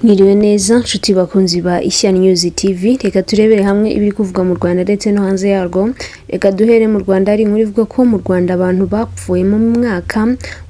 Mwiriwe neza nshuti bakunzi ba Ishyano News TV, reka turebere hamwe ibiri kuvuga mu Rwanda ndetse no hanze yarwo. Reka duhere mu Rwanda, ari inkuru ivuga ko mu Rwanda abantu bapfuye mu mwaka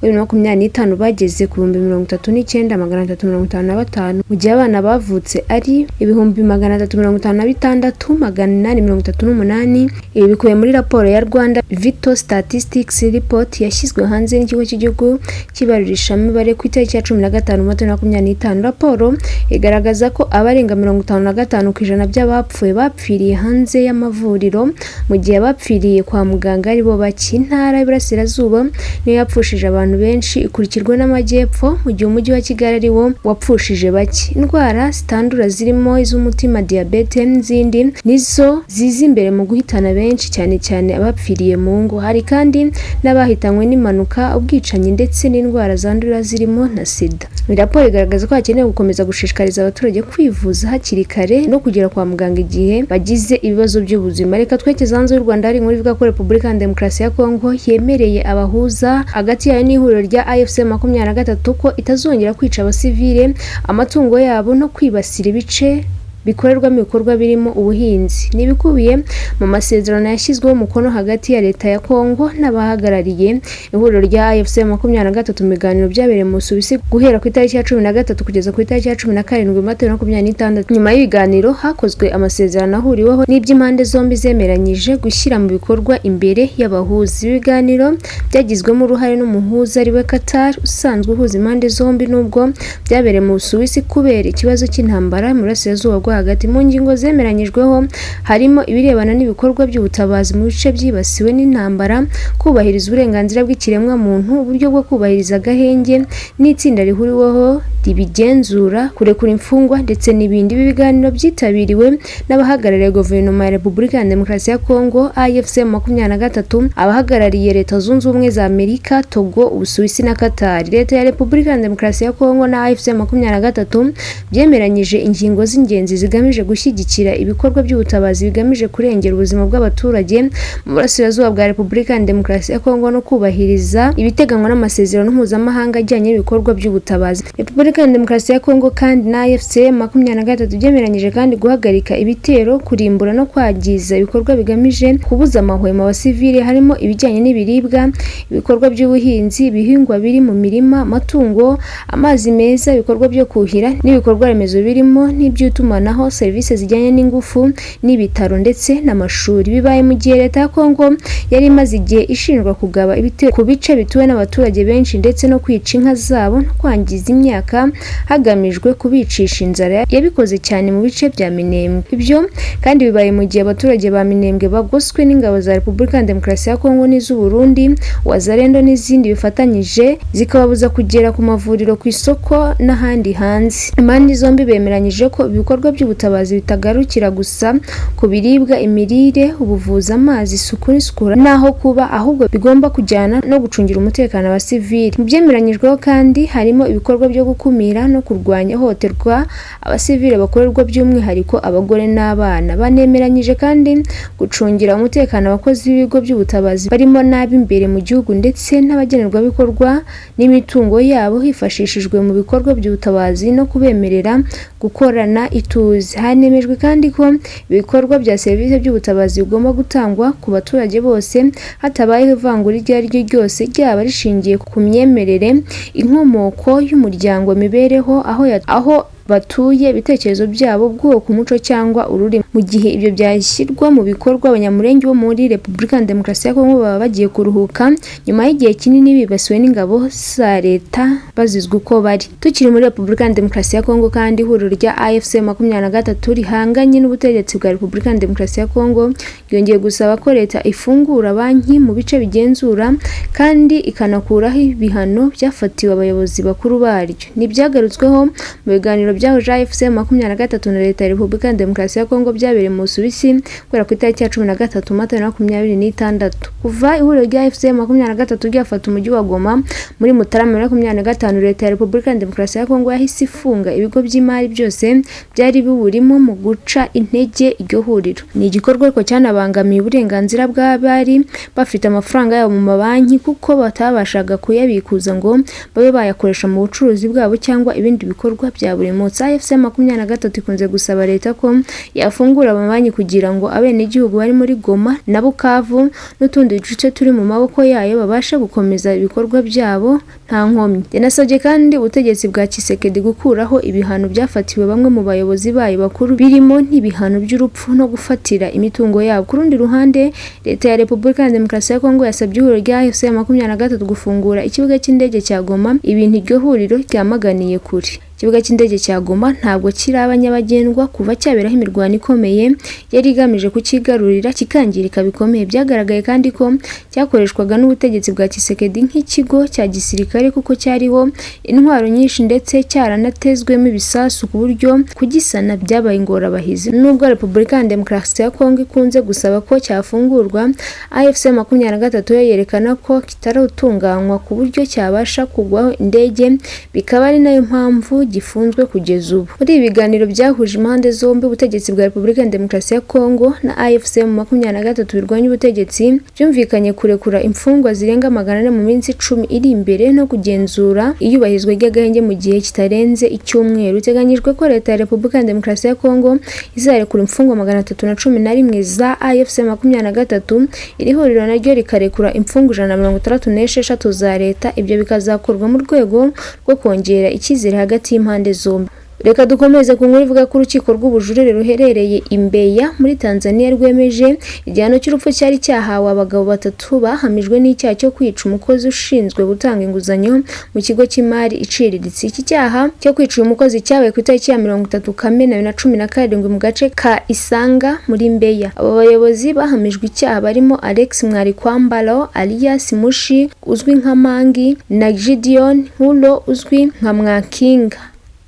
wa 2025 bageze ku 39,355, mu gihe abana bavutse ari 356,838. Ibi bikubiye muri raporo ya Rwanda Vital Statistics Report yashyizwe hanze n'ikigo cy'igihugu cy'ibarurishamibare ku itariki ya 15 Mata 2025. Raporo igaragaza ko abarenga 55% by'abapfuye bapfiriye hanze y'amavuriro, mu gihe abapfiriye kwa muganga ari bo bake. Intara y'Iburasirazuba niyo yapfushije abantu benshi, ikurikirwa n'Amajyepfo, mu gihe umujyi wa Kigali ari wo wapfushije bake. Indwara zitandura zirimo iz'umutima, diabete n'izindi nizo ziza imbere mu guhitana benshi, cyane cyane abapfiriye mu ngo. Hari kandi n'abahitanywe n'impanuka, ubwicanyi ndetse n'indwara zandura zirimo na sida. Raporo igaragaza ko hakenewe gukomeza gushishikariza abaturage kwivuza hakiri kare no kugera kwa muganga igihe bagize ibibazo by'ubuzima. Reka twekeze hanze y'u Rwanda, hari inkuru ivuga ko Repubulika ya Demokarasi ya Kongo yemereye abahuza hagati yayo n'ihuriro rya AFC-M23 ko itazongera kwica abasivile, amatungo yabo no kwibasira ibice bikorerwamo ibikorwa birimo ubuhinzi. Nibikubiye mu masezerano yashyizweho umukono hagati ya leta ya Kongo n'abahagarariye ihuriro rya AFC-M23 mu biganiro byabereye mu Busuwisi guhera ku itariki ya 13 kugeza ku itariki ya 17 Mata 2026. Nyuma y'ibiganiro hakozwe amasezerano ahuriweho n'iby'impande zombi zemeranyije gushyira mu bikorwa imbere y'abahuza. Ibiganiro byagizwemo uruhare n'umuhuza ariwe Qatar usanzwe uhuza impande zombi, nubwo byabereye mu Busuwisi kubera ikibazo cy'intambara mu Burasirazuba hagati. Mu ngingo zemeranyijweho harimo ibirebana n'ibikorwa by'ubutabazi mu bice byibasiwe n'intambara, kubahiriza uburenganzira bw'ikiremwa muntu, uburyo bwo kubahiriza agahenge n'itsinda rihuriweho ribigenzura, kurekura imfungwa ndetse n'ibindi. Ibi biganiro byitabiriwe n'abahagarariye guverinoma ya Repubulika ya Demokarasi ya Kongo, AFC-M23, abahagarariye Leta Zunze Ubumwe za Amerika, Togo, Ubusuwisi na Qatar. Leta ya Repubulika ya Demokarasi ya Kongo na AFC-M23 byemeranyije ingingo z'ingenzi zigamije gushyigikira ibikorwa by'ubutabazi bigamije kurengera ubuzima bw'abaturage mu Burasirazuba bwa Repubulika ya Demokarasi ya Kongo no kubahiriza ibiteganywa n'amasezerano mpuzamahanga ajyanye n'ibikorwa by'ubutabazi. Repubulika ya Demokarasi ya Kongo kandi na AFC-M23 byemeranyije kandi guhagarika ibitero, kurimbura no kwangiza ibikorwa bigamije kubuza amahwemo abasivile, harimo ibijyanye n'ibiribwa, ibikorwa by'ubuhinzi, ibihingwa biri mu mirima, amatungo, amazi meza, ibikorwa byo kuhira n'ibikorwa remezo birimo n'iby'utumanaho, serivisi zijyanye n'ingufu n'ibitaro ndetse n'amashuri. Bibaye mu gihe leta ya Kongo yari imaze igihe ishinjwa kugaba ibitero ku bice bituwe n'abaturage benshi ndetse no kwica inka zabo no kwangiza imyaka hagamijwe kubicisha inzara. Yabikoze cyane mu bice bya Minembwe. Ibyo kandi bibaye mu gihe abaturage ba Minembwe bagoswe n'ingabo za Repubulika ya Demokarasi ya Kongo n'iz'u Burundi, Wazalendo n'izindi bifatanyije zikababuza kugera ku mavuriro, ku isoko n'ahandi hanze. Impande zombi bemeranyije ko ibikorwa by'ubutabazi bitagarukira gusa ku biribwa, imirire, ubuvuzi, amazi, isuku n'isukura naho kuba, ahubwo bigomba kujyana no gucungira umutekano abasivili. Mu byemeranyijweho kandi harimo ibikorwa byo gukumira no kurwanya ihohoterwa abasivili bakorerwa, by'umwihariko abagore n'abana. Banemeranyije kandi gucungira umutekano abakozi b'ibigo by'ubutabazi barimo n'ab'imbere mu gihugu ndetse n'abagenerwabikorwa n'imitungo yabo, hifashishijwe mu bikorwa by'ubutabazi no kubemerera gukorana ituze. Hanemejwe kandi ko ibikorwa bya serivisi by'ubutabazi bigomba gutangwa ku baturage bose hatabayeho ivangura iryo ari ryo ryose, ryaba rishingiye ku myemerere, inkomoko y'umuryango, imibereho, aho batuye, ibitekerezo byabo, ubwoko, umuco cyangwa ururimi. Mu gihe ibyo byashyirwa mu bikorwa, abanyamurenge bo muri Repubulika ya Demokarasi ya Kongo baba bagiye kuruhuka nyuma y'igihe kinini bibasiwe n'ingabo za leta bazizwe uko bari. Tukiri muri Repubulika ya Demokarasi ya Kongo kandi, ihuriro rya AFC-M23 rihanganye n'ubutegetsi bwa Repubulika ya Demokarasi ya Kongo ryongeye gusaba ko leta ifungura banki mu bice bigenzura kandi ikanakuraho ibihano byafatiwe abayobozi bakuru baryo. N'ibyagarutsweho mu biganiro byahuje AFC-M23 na leta ya Repubulika ya Demokarasi ya Kongo byabereye mu Busuwisi guhera ku itariki ya 13 Mata 2026. Kuva ihuriro rya AFC-M23 ryafata umujyi wa Goma muri Mutarama 2025, leta ya Repubulika ya Demokarasi ya Kongo yahise ifunga ibigo by'imari byose byari biburimo mu guca intege iryo huriro. Ni igikorwa ariko cyanabangamiye uburenganzira bw'abari bafite amafaranga yabo mu mabanki, kuko batabashaga kuyabikuza ngo babe bayakoresha mu bucuruzi bwabo cyangwa ibindi bikorwa bya buri munsi. byakomotse. AFC 23 ikunze gusaba leta ko yafungura amabanki kugira ngo abenegihugu bari muri Goma na Bukavu n'utundi duce turi mu maboko yayo babashe gukomeza ibikorwa byabo nta nkomyi. Yanasabye kandi ubutegetsi bwa Tshisekedi gukuraho ibihano byafatiwe bamwe mu bayobozi bayo bakuru birimo n'ibihano by'urupfu no gufatira imitungo yabo. Ku rundi ruhande, leta ya Repubulika ya Demokarasi ya Kongo yasabye ihuriro rya AFC 23 gufungura ikibuga cy'indege cya Goma, ibintu iryo huriro ryamaganiye kure. Ikibuga cy'indege cya Goma ntabwo kiraba nyabagendwa kuva cyaberaho imirwano ikomeye yari igamije kukigarurira kikangirika bikomeye. Byagaragaye kandi ko cyakoreshwaga n'ubutegetsi bwa Tshisekedi nk'ikigo cya gisirikare kuko cyariho intwaro nyinshi ndetse cyaranatezwemo ibisasu ku buryo kugisana byabaye ingorabahizi. Nubwo Repubulika ya Demokarasi ya Kongo ikunze gusaba ko cyafungurwa, AFC 23 yo yerekana ko kitarutunganywa ku buryo cyabasha kugwaho indege, bikaba ari nayo mpamvu gifunzwe kugeza ubu. Muri ibi biganiro byahuje impande zombi, ubutegetsi bwa Repubulika ya Demokarasi ya Kongo na AFC 23 birwanya ubutegetsi byumvikanye kurekura imfungwa zirenga 400 mu minsi 10 iri imbere no kugenzura iyubahirizwa ry'agahenge mu gihe kitarenze icyumweru. Biteganyijwe ko leta ya Repubulika ya Demokarasi ya Kongo izarekura imfungwa 311 za AFC 23, iri huriro naryo rikarekura imfungwa 166 za leta. Ibyo bikazakorwa mu rwego rwo kongera icyizere hagati impande zombi. Reka dukomeze ku nkuru ivuga ko urukiko rw'ubujurire ruherereye Imbeya muri Tanzania rwemeje igihano cy'urupfu cyari cyahawe abagabo 3 bahamijwe n'icyaha cyo kwica umukozi ushinzwe gutanga inguzanyo mu kigo cy'imari iciriritse. Iki cyaha cyo kwica uyu mukozi cyabaye ku itariki ya 30 Kamena 2017 mu gace ka Isanga muri Mbeya. Abo bayobozi bahamijwe icyaha barimo Alex Mwarikwambalo alias Mushi uzwi nka Mangi na Gideon Hulo uzwi nka Mwakinga.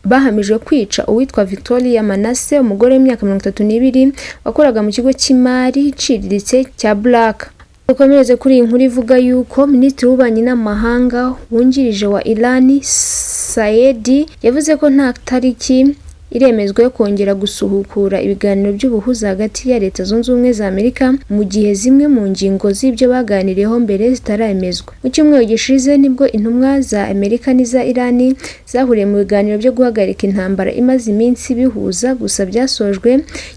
Bahamijwe kwica uwitwa Victoria Manase, umugore w'imyaka 32 wakoraga mu kigo cy'imari iciriritse cya Black. Dukomereze kuri iyi nkuru ivuga yuko Minisitiri w'Ububanyi n'Amahanga wungirije wa Iran Cy'Indege yavuze ko nta tariki iremezwa yo kongera gusuhukura ibiganiro by'ubuhuza hagati ya Leta Zunze Ubumwe za Amerika mu gihe zimwe mu ngingo z'ibyo baganiriyeho mbere zitaremezwa. Mu cyumweru gishize nibwo intumwa za Amerika n'iza Iran zahuriye mu biganiro byo guhagarika intambara imaze iminsi bihuza, gusa byasojwe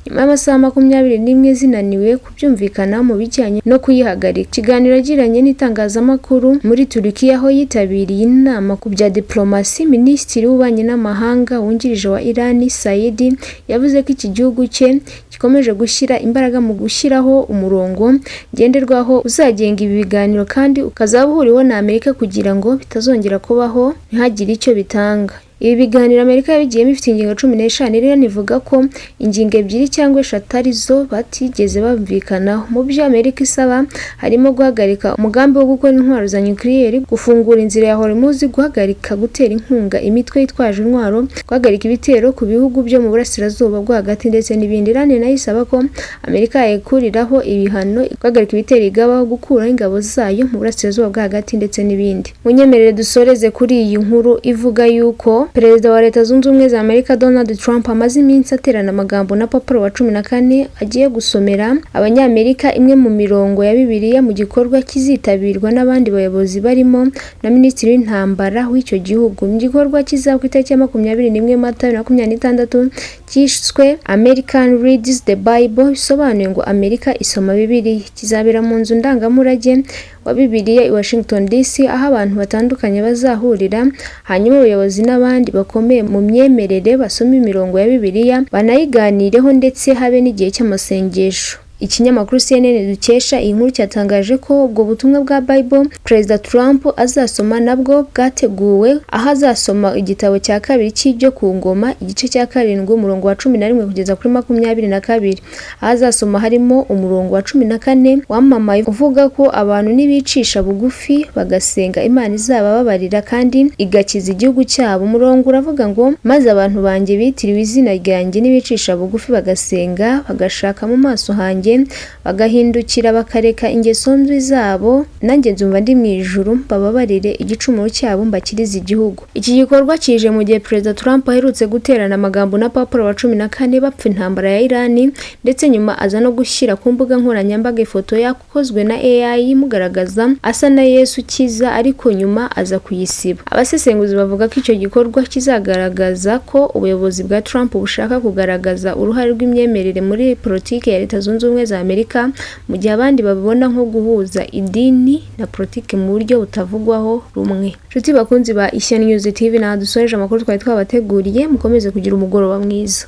nyuma y'amasaha 21 zinaniwe kubyumvikana mu bijyanye no kuyihagarika. Ikiganiro yagiranye n'itangazamakuru muri Turukiya aho yitabiriye inama ku bya diplomasi, Minisitiri w'Ububanyi n'Amahanga wungirije wa Iran Cy'Indege yavuze ko iki gihugu cye gikomeje gushyira imbaraga mu gushyiraho umurongo ngenderwaho uzagenga ibi biganiro kandi ukazabahuriweho na Amerika kugira ngo bitazongera kubaho ntihagire icyo bitanga. Ibi biganiro Amerika yabigiyemo ifite ingingo 15 rero nivuga ko ingingo 2 cyangwa 3 arizo batigeze bumvikanaho. Mu byo Amerika isaba harimo guhagarika umugambi wo gukora intwaro za nucleaire, gufungura inzira ya Hormuz, guhagarika gutera inkunga imitwe yitwaje intwaro, guhagarika ibitero ku bihugu byo mu burasirazuba bwo hagati ndetse n'ibindi. Iran nayo isaba ko Amerika yakuriraho ibihano, guhagarika ibitero igabaho, gukuraho ingabo zayo mu burasirazuba bwo hagati ndetse n'ibindi. Munyemerere dusoreze kuri iyi nkuru ivuga yuko Perezida wa Leta Zunze Ubumwe za Amerika Donald Trump amaze iminsi aterana amagambo na Papa wa 14 agiye gusomera Abanyamerika imwe mu mirongo ya Bibiliya mu gikorwa kizitabirwa n'abandi bayobozi barimo na Minisitiri w'Intambara w'icyo gihugu. Mu gikorwa kizaba ku itariki ya 21 Mata 2026 cyiswe American Reads the Bible, bisobanuye ngo Amerika isoma Bibiliya. Kizabera mu nzu ndangamurage wa Bibiliya i Washington DC, aho abantu batandukanye bazahurira, hanyuma abayobozi n'abandi bakomeye mu myemerere basoma imirongo ya Bibiliya banayiganireho ndetse habe n'igihe cy'amasengesho. Ikinyamakuru CNN dukesha iyi nkuru cyatangaje ko ubwo butumwa bwa Bible Perezida Trump azasoma nabwo bwateguwe, aho azasoma igitabo cya kabiri cy'ibyo ku ngoma igice cya 7 umurongo wa 11 kugeza kuri 22. Aho azasoma harimo umurongo wa 14 wamamaye uvuga ko abantu nibicisha bugufi bagasenga Imana izabababarira kandi igakiza igihugu cyabo. Umurongo uravuga ngo maze abantu banjye bitiriwe izina ryanjye nibicisha bugufi bagasenga bagashaka mu maso hanjye bwite bagahindukira bakareka ingeso mbi zabo, nanjye nzumva ndi mu ijuru bababarire igicumuro cyabo mbakiriza igihugu. Iki gikorwa kije mu gihe Perezida Trump aherutse guterana amagambo na Papa wa 14 bapfa intambara ya Iran, ndetse nyuma aza no gushyira ku mbuga nkoranyambaga ifoto yakozwe na AI imugaragaza asa na Yesu kiza, ariko nyuma aza kuyisiba. Abasesenguzi bavuga ko icyo gikorwa kizagaragaza ko ubuyobozi bwa Trump bushaka kugaragaza uruhare rw'imyemerere muri politiki ya Leta Zunze Ubumwe za Amerika, mu gihe abandi babibona nko guhuza idini na politiki mu buryo butavugwaho rumwe. Nshuti bakunzi ba Ishya News TV, na dusoreje amakuru twari twabateguriye, mukomeze kugira umugoroba mwiza.